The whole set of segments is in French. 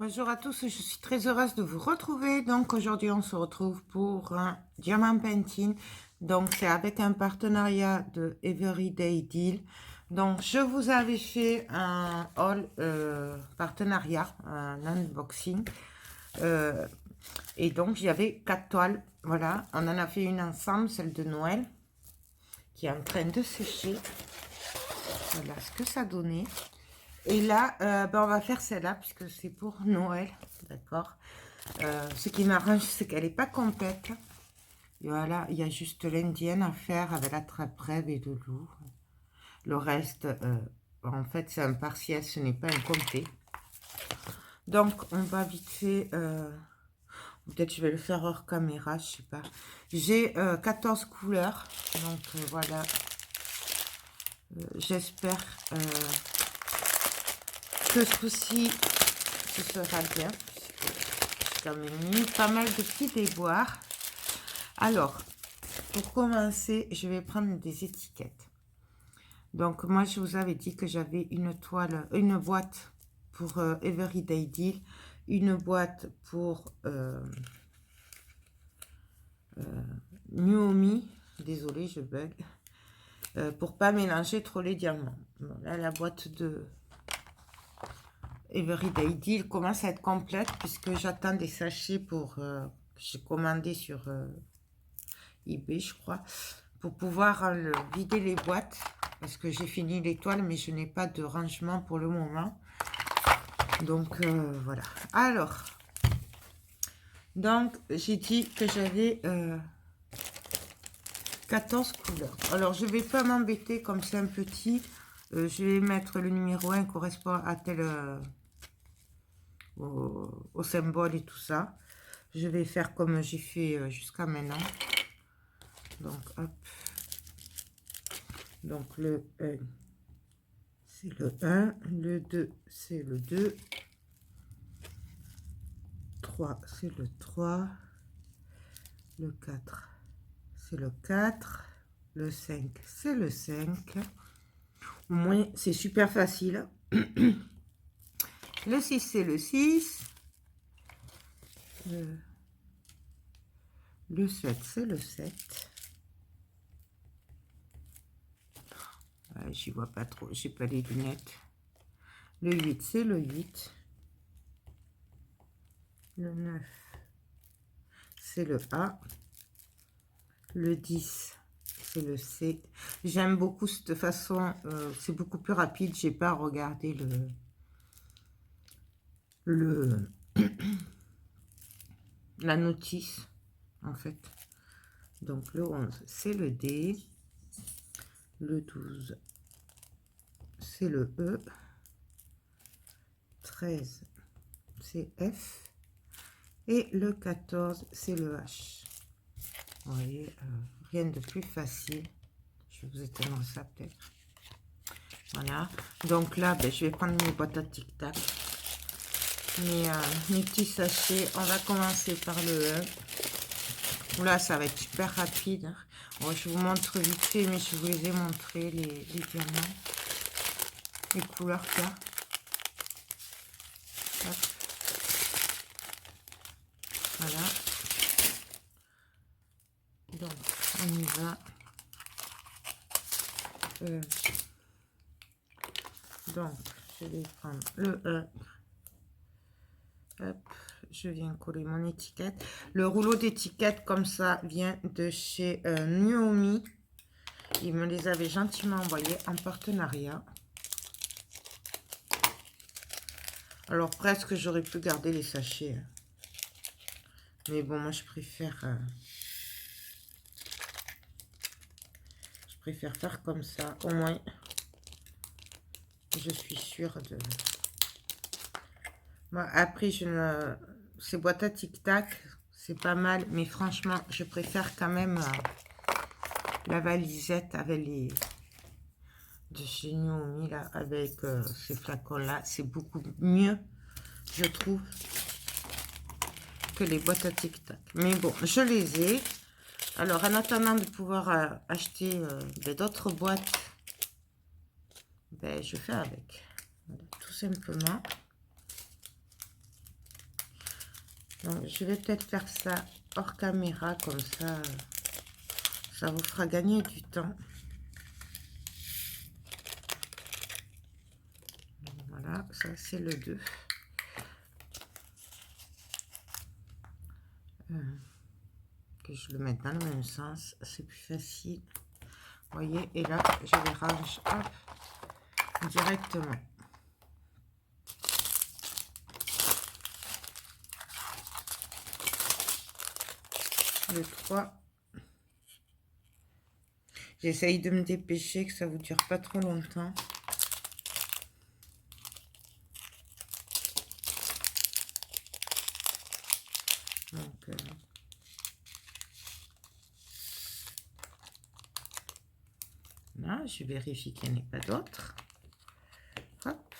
Bonjour à tous, je suis très heureuse de vous retrouver. Donc aujourd'hui, on se retrouve pour un diamant painting. Donc c'est avec un partenariat de Everyday Deal. Donc je vous avais fait un haul partenariat, un unboxing. Et donc j'avais 4 toiles. Voilà, on en a fait une ensemble, celle de Noël, qui est en train de sécher. Voilà ce que ça donnait. Et là, on va faire celle-là, puisque c'est pour Noël, d'accord. Ce qui m'arrange, c'est qu'elle n'est pas complète. Et voilà, il y a juste l'indienne à faire avec la trappe-rêve et le loup. Le reste, en fait, c'est un partiel, ce n'est pas un complet. Donc, on va vite fait... peut-être je vais le faire hors caméra, je sais pas. J'ai 14 couleurs, donc voilà. J'espère... que ce coup-ci, ce sera bien. J'ai quand même mis pas mal de petits déboires. Alors, pour commencer, je vais prendre des étiquettes. Donc, moi, je vous avais dit que j'avais une boîte pour Everyday Deal, une boîte pour Nuomi. Désolée, je bug. Pour pas mélanger trop les diamants. Voilà la boîte de Everyday Deal commence à être complète puisque j'attends des sachets pour que j'ai commandé sur eBay, je crois, pour pouvoir vider les boîtes parce que j'ai fini l'étoile mais je n'ai pas de rangement pour le moment. Donc voilà. Alors, donc j'ai dit que j'avais 14 couleurs. Alors je vais pas m'embêter comme c'est un petit. Je vais mettre le numéro 1 correspond à tel au symbole et tout ça. Je vais faire comme j'ai fait jusqu'à maintenant. Donc, hop. Donc, le 1, c'est le 1. Le 2, c'est le 2. 3, c'est le 3. Le 4, c'est le 4. Le 5, c'est le 5. Au moins, c'est super facile. Le 6, c'est le 6. Le 7, c'est le 7. Ouais, j'y vois pas trop, j'ai pas les lunettes. Le 8, c'est le 8. Le 9, c'est le A. Le 10, c'est le C. J'aime beaucoup cette façon, c'est beaucoup plus rapide. J'ai pas regardé la notice, en fait. Donc, le 11, c'est le D. Le 12, c'est le E. 13, c'est F. Et le 14, c'est le H. Vous voyez, rien de plus facile. Je vais vous éteindre ça peut-être. Voilà. Donc là, je vais prendre mes boîtes à tic-tac. Mes petits sachets. On va commencer par le 1. Là, ça va être super rapide. Bon, je vous montre vite fait, mais je vous les ai montrés, les diamants. Les couleurs qu'il y a. Hop. Voilà. Donc, on y va. Donc, je vais prendre le 1. Hop, je viens coller mon étiquette. Le rouleau d'étiquette comme ça vient de chez Nuomi. Ils me les avaient gentiment envoyés en partenariat. Alors presque j'aurais pu garder les sachets. Mais bon, moi je préfère faire comme ça. Au moins, je suis sûre de... Bon, après, ces boîtes à tic-tac, c'est pas mal. Mais franchement, je préfère quand même la valisette avec les... de chez Nuomi, là, avec ces flacons-là. C'est beaucoup mieux, je trouve, que les boîtes à tic-tac. Mais bon, je les ai. Alors, en attendant de pouvoir acheter d'autres boîtes, je fais avec. Voilà, tout simplement. Donc, je vais peut-être faire ça hors caméra, comme ça, ça vous fera gagner du temps. Voilà, ça c'est le 2. Que je le mette dans le même sens, c'est plus facile. Vous voyez, et là, je les range, hop, directement. Le 3. J'essaye de me dépêcher, que ça vous dure pas trop longtemps. Donc, là, je vérifie qu'il n'y en ait pas d'autres. Hop.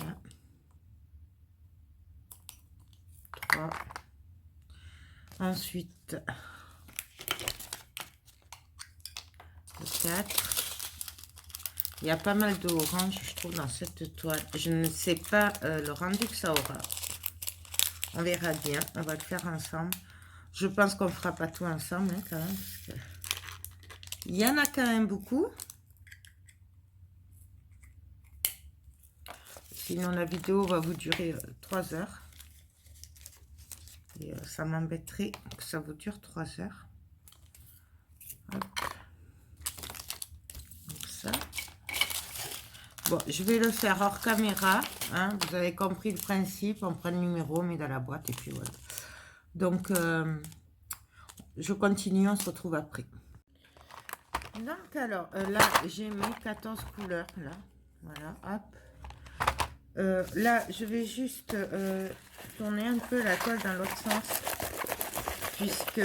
Là. 3. Ensuite, le 4. Il y a pas mal d'orange, je trouve, dans cette toile. Je ne sais pas le rendu que ça aura. On verra bien. On va le faire ensemble. Je pense qu'on ne fera pas tout ensemble, hein, quand même. Parce que il y en a quand même beaucoup. Sinon, la vidéo va vous durer 3 heures. Et ça m'embêterait que ça vous dure 3 heures. Hop. Donc ça. Bon, je vais le faire hors caméra. Hein. Vous avez compris le principe. On prend le numéro, on met dans la boîte et puis voilà. Donc, je continue. On se retrouve après. Donc, alors, là, j'ai mis 14 couleurs. Là, voilà, hop. Là, je vais juste tourner un peu la toile dans l'autre sens. Puisque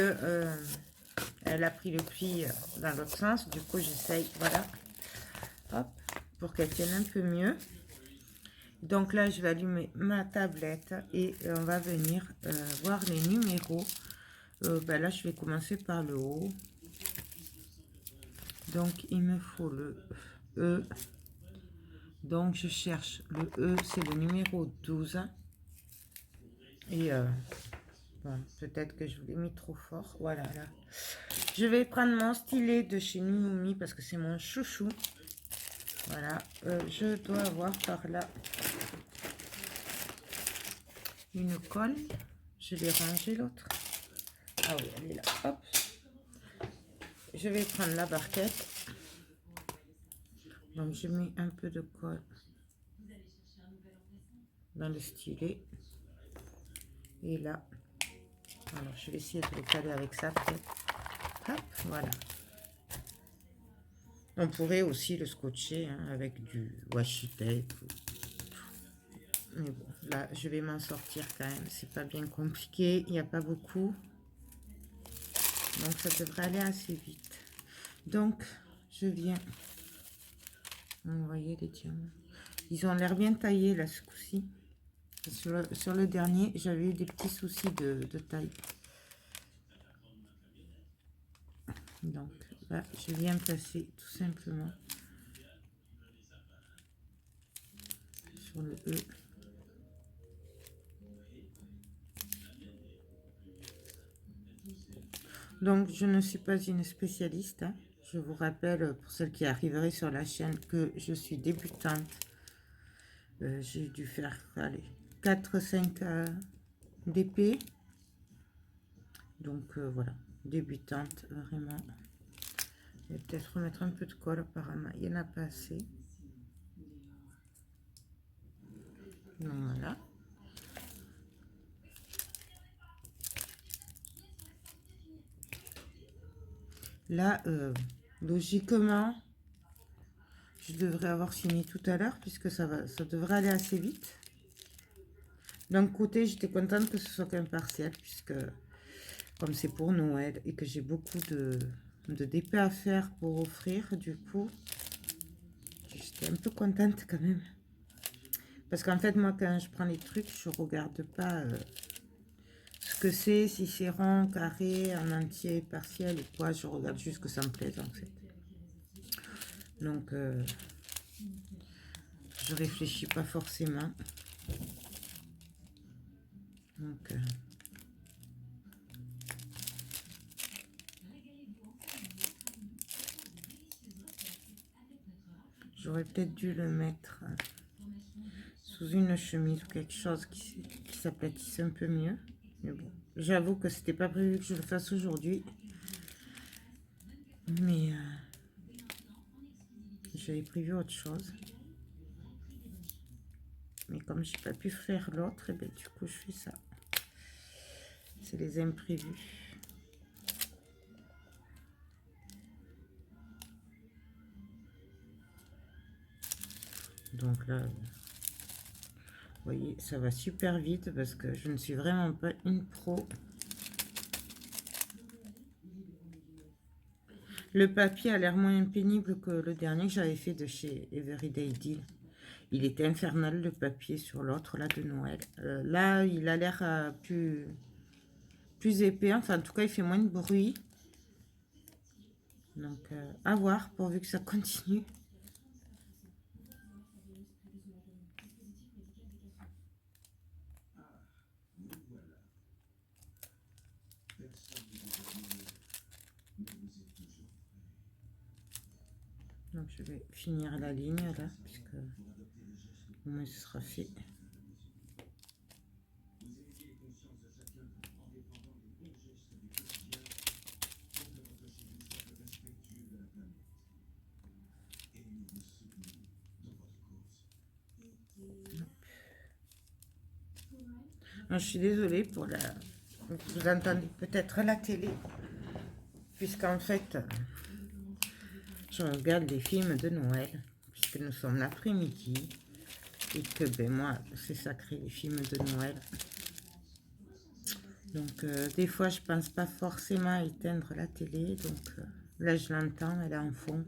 elle a pris le pli dans l'autre sens. Du coup, j'essaye, voilà. Hop. Pour qu'elle tienne un peu mieux. Donc là, je vais allumer ma tablette et on va venir voir les numéros. Là, je vais commencer par le haut. Donc, il me faut le E. Donc, je cherche le E, c'est le numéro 12. Et bon, peut-être que je vous l'ai mis trop fort. Voilà, là. Je vais prendre mon stylet de chez Numumi parce que c'est mon chouchou. Voilà, je dois avoir par là une colle. Je vais ranger l'autre. Ah oui, elle est là. Hop. Je vais prendre la barquette. Donc, je mets un peu de colle dans le stylet. Et là, alors je vais essayer de le caler avec ça peut-être. Hop, voilà. On pourrait aussi le scotcher hein, avec du washi tape. Mais bon, là, je vais m'en sortir quand même. C'est pas bien compliqué. Il n'y a pas beaucoup. Donc, ça devrait aller assez vite. Donc, je viens. Vous voyez les diamants. Ils ont l'air bien taillés là, ce coup-ci. Sur le dernier, j'avais eu des petits soucis de taille. Donc, là, je viens passer tout simplement sur le E. Donc, je ne suis pas une spécialiste. Hein. Je vous rappelle, pour celles qui arriveraient sur la chaîne, que je suis débutante. J'ai dû faire, allez, 4-5 d'épée. Donc, voilà, débutante, vraiment. Je vais peut-être remettre un peu de colle, apparemment. Il n'y en a pas assez. Donc, voilà. Là, logiquement, je devrais avoir fini tout à l'heure puisque ça devrait aller assez vite. D'un côté, j'étais contente que ce soit qu'un partiel puisque comme c'est pour Noël et que j'ai beaucoup de DP à faire pour offrir, du coup, j'étais un peu contente quand même. Parce qu'en fait, moi, quand je prends les trucs, je regarde pas ce que c'est, si c'est rond, carré, en entier, partiel ou quoi. Je regarde juste que ça me plaise en fait. Donc, je réfléchis pas forcément. Donc, j'aurais peut-être dû le mettre sous une chemise ou quelque chose qui s'aplatisse un peu mieux. Mais bon, j'avoue que c'était pas prévu que je le fasse aujourd'hui. Mais j'avais prévu autre chose. Mais comme j'ai pas pu faire l'autre, et bien du coup je fais ça. C'est les imprévus. Donc là, vous voyez, ça va super vite parce que je ne suis vraiment pas une pro. Le papier a l'air moins pénible que le dernier que j'avais fait de chez Everyday Deal. Il était infernal le papier sur l'autre là de Noël. Là, il a l'air plus épais. Enfin, en tout cas, il fait moins de bruit. Donc, à voir pourvu que ça continue. Donc, je vais finir la ligne là, puisque au moins ce sera fait. Je suis désolée pour la... Vous entendez peut-être la télé, puisqu'en fait, je regarde des films de Noël, puisque nous sommes l'après-midi, et que ben moi, c'est sacré les films de Noël. Donc, des fois, je pense pas forcément à éteindre la télé, donc là, je l'entends, elle est en fond.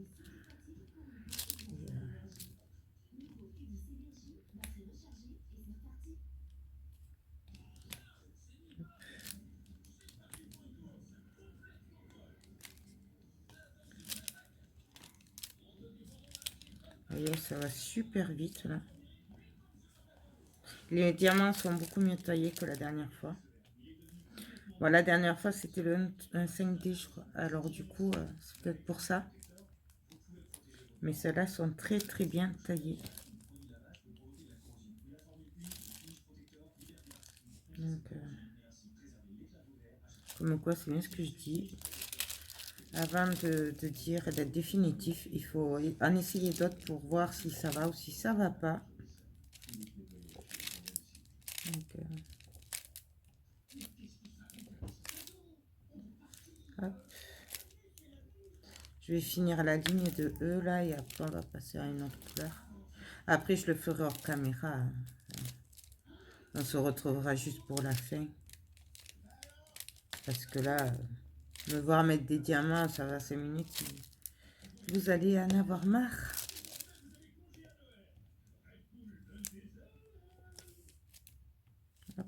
Vous voyez, ça va super vite là. Les diamants sont beaucoup mieux taillés que la dernière fois. Bon, la dernière fois, c'était un 5D, je crois. Alors, du coup, c'est peut-être pour ça. Mais ceux-là sont très, très bien taillés. Donc, comme quoi, c'est bien ce que je dis. Avant de dire et d'être définitif, il faut en essayer d'autres pour voir si ça va ou si ça va pas. Donc, hop. Je vais finir la ligne de E là et après on va passer à une autre couleur. Après je le ferai hors caméra. On se retrouvera juste pour la fin. Parce que là, me voir mettre des diamants, ça va 5 minutes. Vous allez en avoir marre. Hop.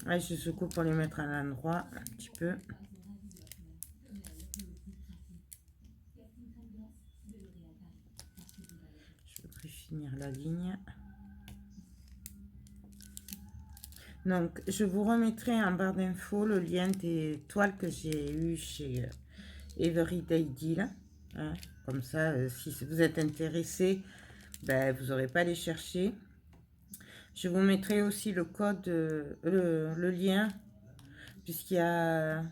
Ouais, je secoue pour les mettre à l'endroit un petit peu. Je voudrais finir la ligne. Donc, je vous remettrai en barre d'infos le lien des toiles que j'ai eues chez Everyday Deal. Hein, comme ça, si vous êtes intéressé, ben, vous n'aurez pas à les chercher. Je vous mettrai aussi le code, le lien, puisqu'il y a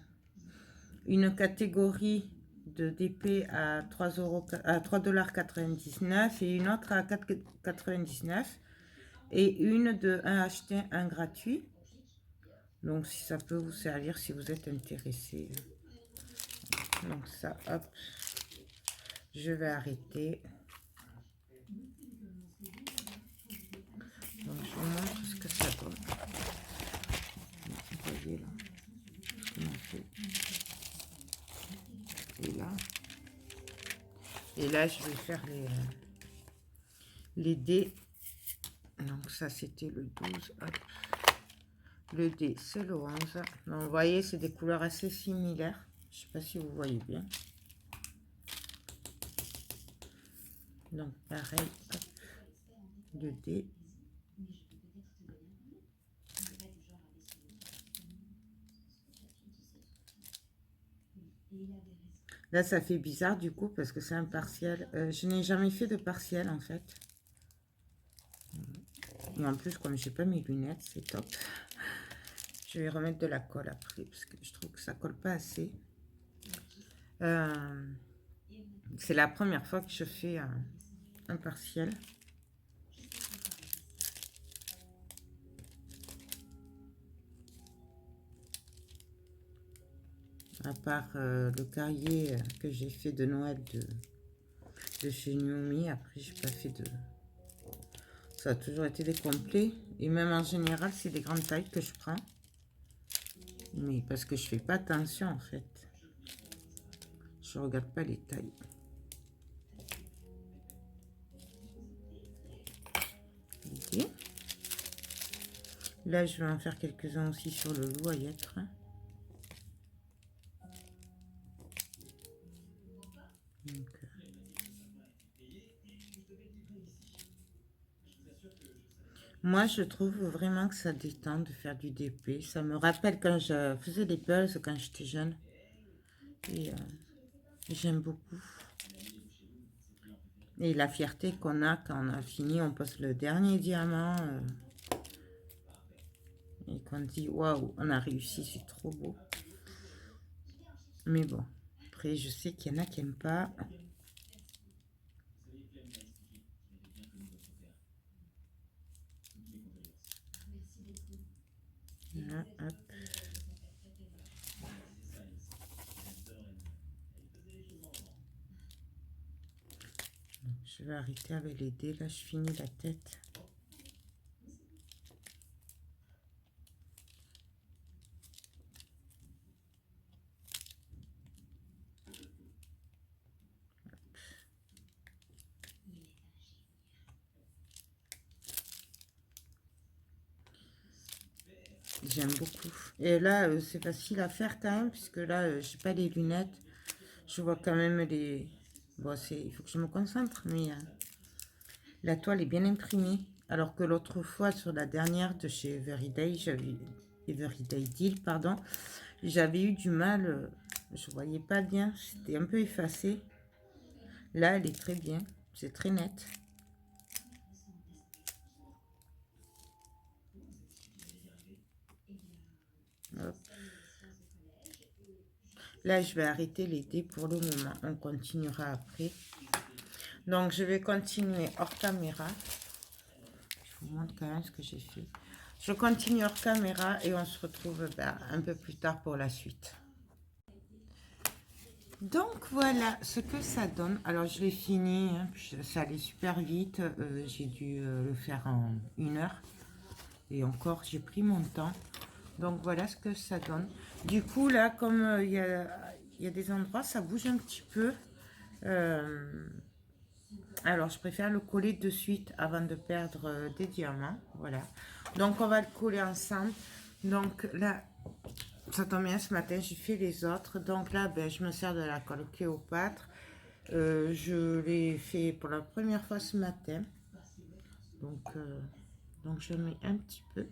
une catégorie de DP à 3,99 € et une autre à 4,99 € et une de 1 acheté, 1 gratuit. Donc, si ça peut vous servir, si vous êtes intéressé. Donc, ça, hop, je vais arrêter. Donc, je vous montre ce que ça donne. Vous voyez là, ce qu'on a fait. Et là, je vais faire les dés. Donc, ça, c'était le 12. Hop. Le dé, c'est le 11. Donc, vous voyez, c'est des couleurs assez similaires. Je sais pas si vous voyez bien. Donc pareil, hop, 2D. Là, ça fait bizarre du coup parce que c'est un partiel. Je n'ai jamais fait de partiel en fait. Et en plus, comme j'ai pas mes lunettes, c'est top. Je vais remettre de la colle après parce que je trouve que ça colle pas assez. C'est la première fois que je fais un partiel. À part le carrier que j'ai fait de Noël de chez Numi, après j'ai pas fait de... Ça a toujours été des complets. Et même en général, c'est des grandes tailles que je prends. Mais parce que je fais pas attention en fait. Je regarde pas les tailles. Okay. Là, je vais en faire quelques-uns aussi sur le loup à être. Donc, moi, je trouve vraiment que ça détend de faire du DP. Ça me rappelle quand je faisais des puzzles quand j'étais jeune. Et j'aime beaucoup. Et la fierté qu'on a quand on a fini, on pose le dernier diamant. Et qu'on dit, waouh, on a réussi, c'est trop beau. Mais bon, après, je sais qu'il y en a qui n'aiment pas. Voilà, hop. Je vais arrêter avec les dés. Là, je finis la tête. J'aime beaucoup. Et là, c'est facile à faire quand même, puisque là, je n'ai pas les lunettes. Je vois quand même les... Bon, il faut que je me concentre, mais la toile est bien imprimée. Alors que l'autre fois, sur la dernière de chez Everyday, Everyday Deal, pardon, j'avais eu du mal. Je voyais pas bien. C'était un peu effacé. Là, elle est très bien. C'est très net. Hop. Là, je vais arrêter les dés pour le moment. On continuera après. Donc, je vais continuer hors caméra. Je vous montre quand même ce que j'ai fait. Je continue hors caméra et on se retrouve un peu plus tard pour la suite. Donc, voilà ce que ça donne. Alors, je l'ai fini. Hein, ça allait super vite. J'ai dû le faire en 1 heure. Et encore, j'ai pris mon temps. Donc, voilà ce que ça donne. Du coup, là, comme il y a des endroits, ça bouge un petit peu. Alors, je préfère le coller de suite avant de perdre des diamants. Voilà. Donc, on va le coller ensemble. Donc, là, ça tombe bien, ce matin, j'ai fait les autres. Donc, là, ben, je me sers de la colle Cléopâtre. Je l'ai fait pour la première fois ce matin. Donc je mets un petit peu.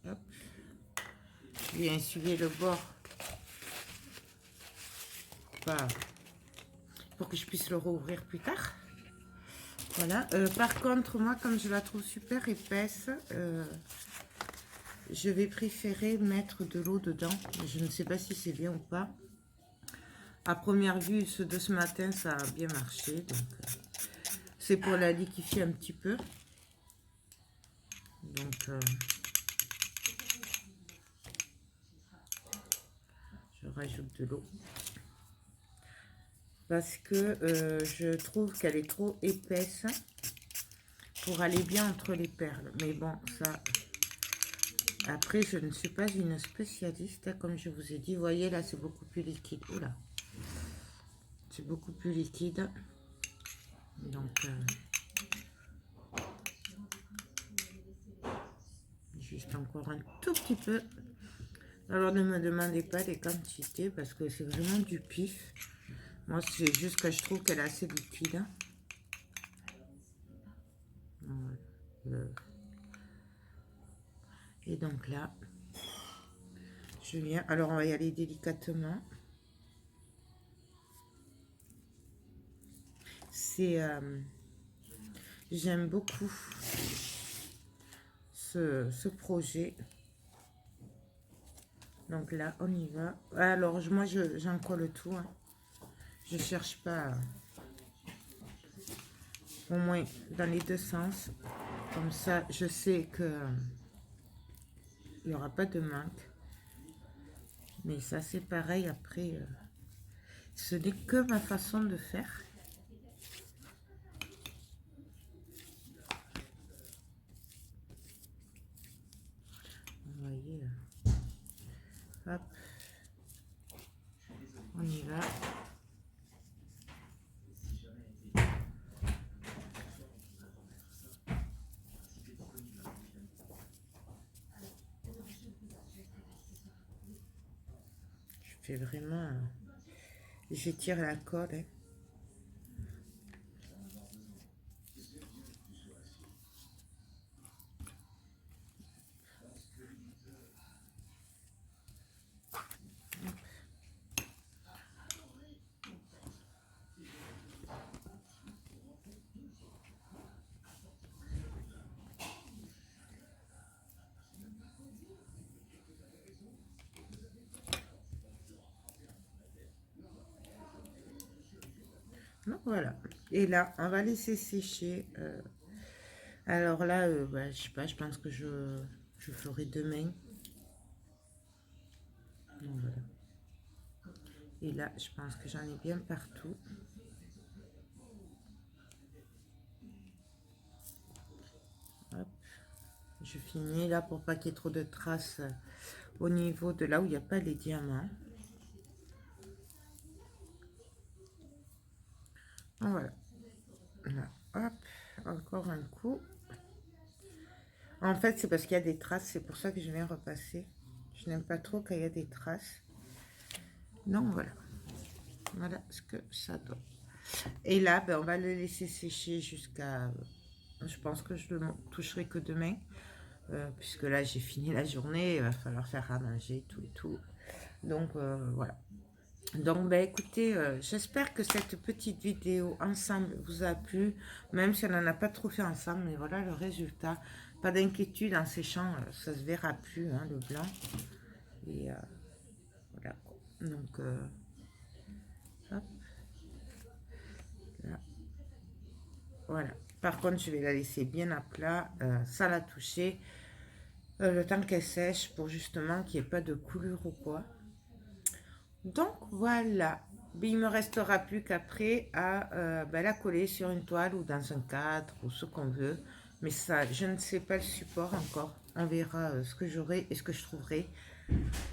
Hop. Je vais essuyer le bord. Pour que je puisse le rouvrir plus tard. Voilà. Par contre, moi, comme je la trouve super épaisse, je vais préférer mettre de l'eau dedans. Je ne sais pas si c'est bien ou pas. À première vue, ceux de ce matin, ça a bien marché. Donc, c'est pour la liquéfier un petit peu. Donc, je rajoute de l'eau. Parce que je trouve qu'elle est trop épaisse pour aller bien entre les perles. Mais bon, ça... Après, je ne suis pas une spécialiste, comme je vous ai dit. Vous voyez, là, c'est beaucoup plus liquide. Oula. C'est beaucoup plus liquide. Donc, juste encore un tout petit peu. Alors ne me demandez pas les quantités parce que c'est vraiment du pif. Moi c'est juste que je trouve qu'elle est assez liquide. Voilà. Et donc là, je viens. Alors on va y aller délicatement. C'est... j'aime beaucoup ce projet. Donc là, on y va. Alors, moi, j'en colle tout. Hein. Je cherche pas, au moins dans les deux sens. Comme ça, je sais que il n'y aura pas de manque. Mais ça, c'est pareil. Après, ce n'est que ma façon de faire. Vous voyez. Hop. On y va. Je fais vraiment... j'étire la colle. Hein. Donc voilà. Et là, on va laisser sécher. Alors là, bah, je sais pas, je pense que je ferai demain. Donc voilà. Et là, je pense que j'en ai bien partout. Hop. Je finis là pour pas qu'il y ait trop de traces au niveau de là où il n'y a pas les diamants. Voilà. Là, hop, encore un coup. En fait, c'est parce qu'il y a des traces, c'est pour ça que je viens repasser. Je n'aime pas trop quand il y a des traces. Donc voilà. Voilà ce que ça donne. Et là, ben, on va le laisser sécher jusqu'à... je pense que je le toucherai que demain. Puisque là, j'ai fini la journée. Il va falloir faire à manger, tout et tout. Donc voilà. Donc, ben, écoutez, j'espère que cette petite vidéo ensemble vous a plu, même si on n'en a pas trop fait ensemble, mais voilà le résultat. Pas d'inquiétude, en séchant, ça se verra plus, hein, le blanc. Et voilà. Donc, hop. Là. Voilà. Par contre, je vais la laisser bien à plat, sans la toucher, le temps qu'elle sèche, pour justement qu'il n'y ait pas de coulure ou quoi. Donc voilà, il me restera plus qu'après à ben, la coller sur une toile ou dans un cadre ou ce qu'on veut. Mais ça, je ne sais pas le support encore. On verra ce que j'aurai et ce que je trouverai.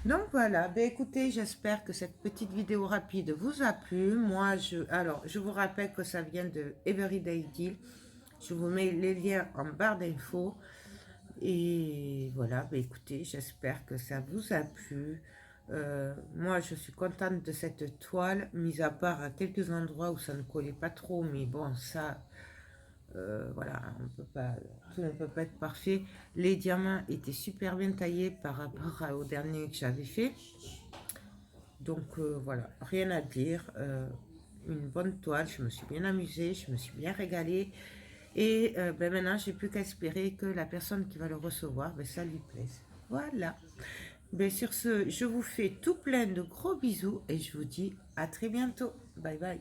Donc voilà, ben écoutez, j'espère que cette petite vidéo rapide vous a plu. Moi, je vous rappelle que ça vient de Everyday Deal. Je vous mets les liens en barre d'infos. Et voilà, bah écoutez, j'espère que ça vous a plu. Moi, je suis contente de cette toile, mis à part à quelques endroits où ça ne collait pas trop. Mais bon, ça, voilà, on peut pas, tout ne peut pas être parfait. Les diamants étaient super bien taillés par rapport au dernier que j'avais fait. Donc voilà, rien à dire. Une bonne toile, je me suis bien amusée, je me suis bien régalée. Et ben maintenant, j'ai plus qu'à espérer que la personne qui va le recevoir, ben, ça lui plaise. Voilà. Ben, sur ce, je vous fais tout plein de gros bisous et je vous dis à très bientôt. Bye bye.